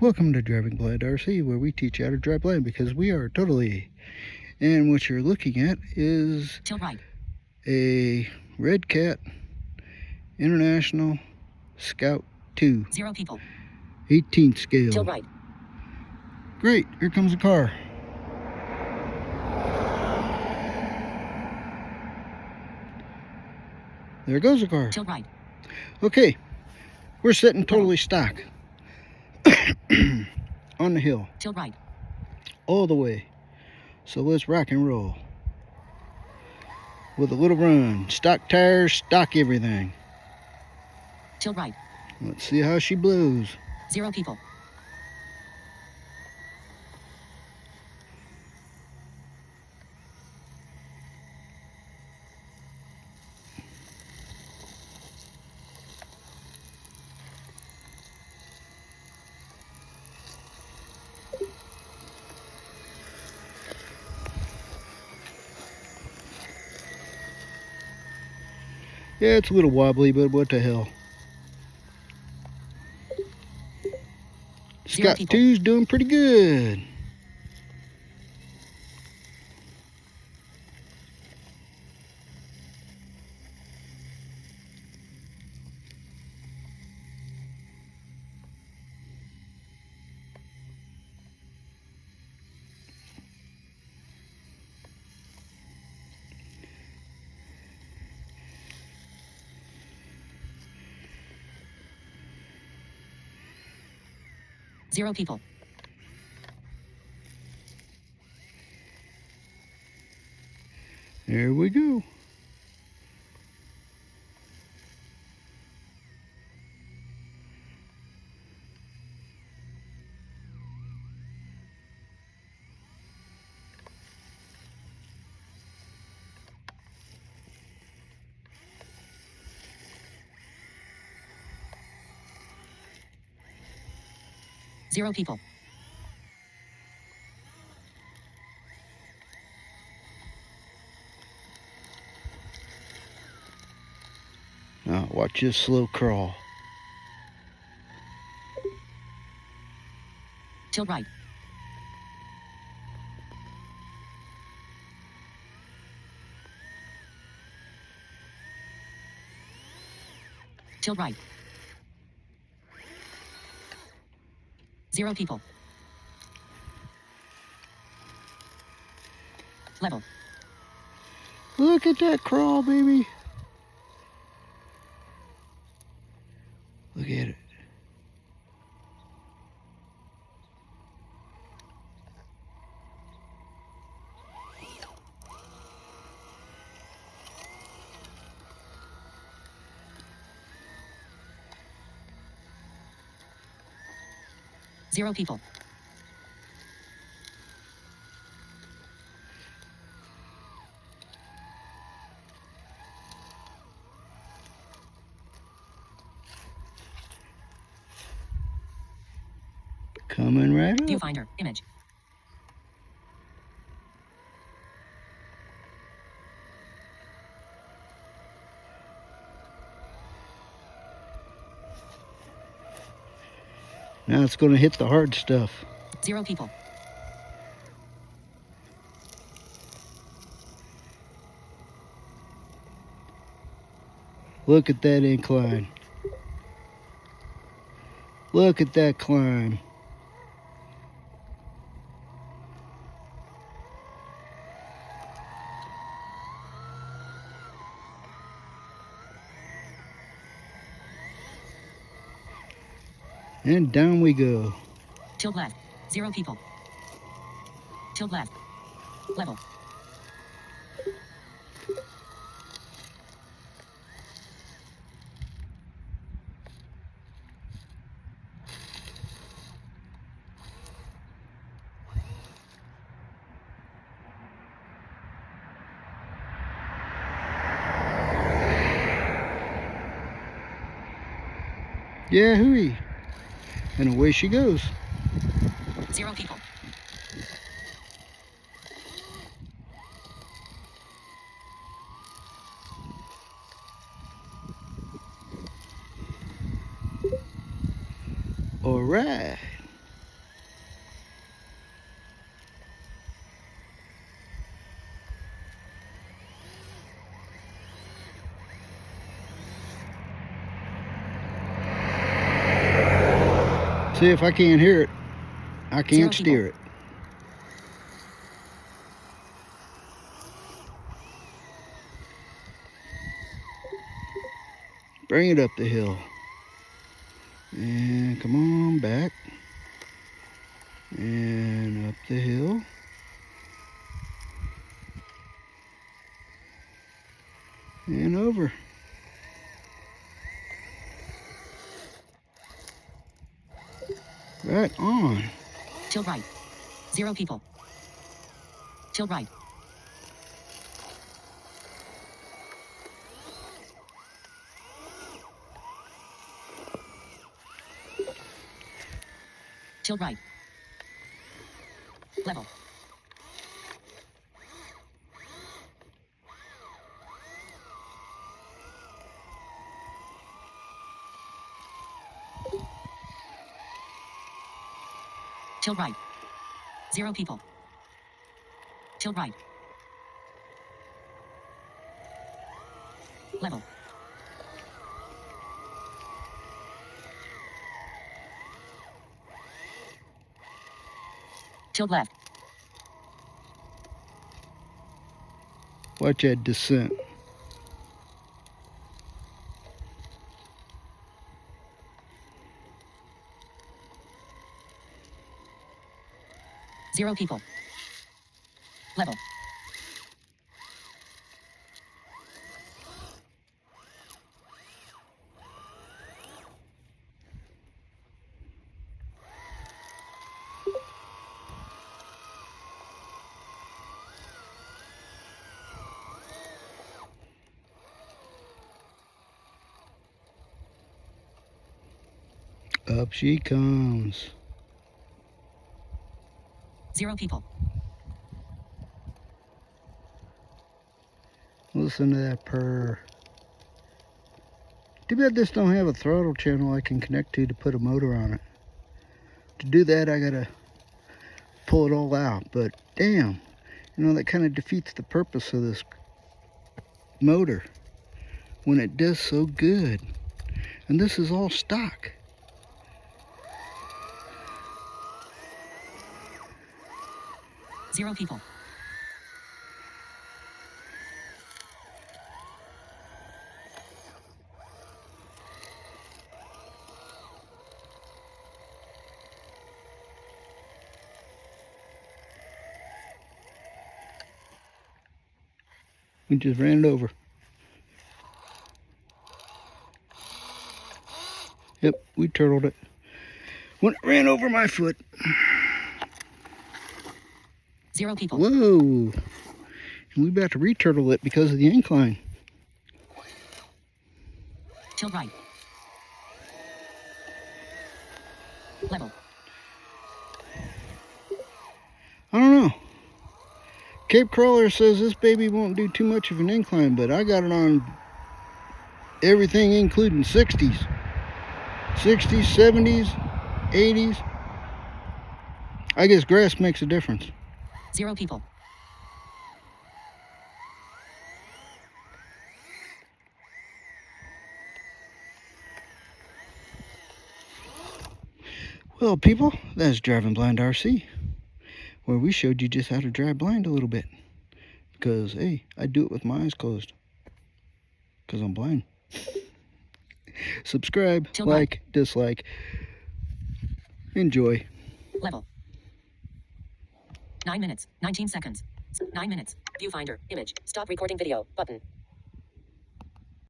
Welcome to Driving Blind RC, where we teach you how to drive blind because we are totally. And what you're looking at is a Red Cat International Scout 2. 0 people. 18th scale. Tilt right. Great, here comes a car. There goes a car. Tilt right. Okay, we're sitting totally stock on the hill. Tilt right. All the way. So let's rock and roll. With a little run. Stock tires, stock everything. Tilt right. Let's see how she blows. 0 people. Yeah, it's a little wobbly, but what the hell. Scout 2's doing pretty good. Zero people. There we go. Zero people. Now watch this slow crawl. Tilt right. Tilt right. 0 people. Level. Look at that crawl, baby. Look at it. Zero people. Coming right up. Viewfinder. Image. Now it's going to hit the hard stuff. 0 people. Look at that incline. Look at that climb. And down we go. Tilt left. 0 people. Tilt left. Level. Yeah, hooey. And away she goes. 0 people. All right. See, if I can't hear it, I can't steer it. Bring it up the hill. And come on back. And up the hill. And over. Right on. Tilt right. 0 people. Tilt right. Tilt right. Level. Tilt right. 0 people. Tilt right. Level. Tilt left. Watch that descent. Zero people. Level. Up she comes. 0 people. Listen to that purr. Too bad this don't have a throttle channel I can connect to put a motor on it. To do that, I gotta pull it all out. But damn, you know, that kind of defeats the purpose of this motor when it does so good. And this is all stock. Zero people. We just ran it over. Yep, we turtled it. When it ran over my foot. 0 people. Whoa. And we about to re-turtle it because of the incline. Tilt right. Level. I don't know. Cape Crawler says this baby won't do too much of an incline, but I got it on everything including 60s. 60s, 70s, 80s. I guess grass makes a difference. 0 people. Well, people, that's Driving Blind RC, where we showed you just how to drive blind a little bit. Because, hey, I do it with my eyes closed. Because I'm blind. Subscribe, like, dislike, enjoy. Level. 9 minutes, 19 seconds. 9 minutes. Viewfinder, image, stop recording video, button.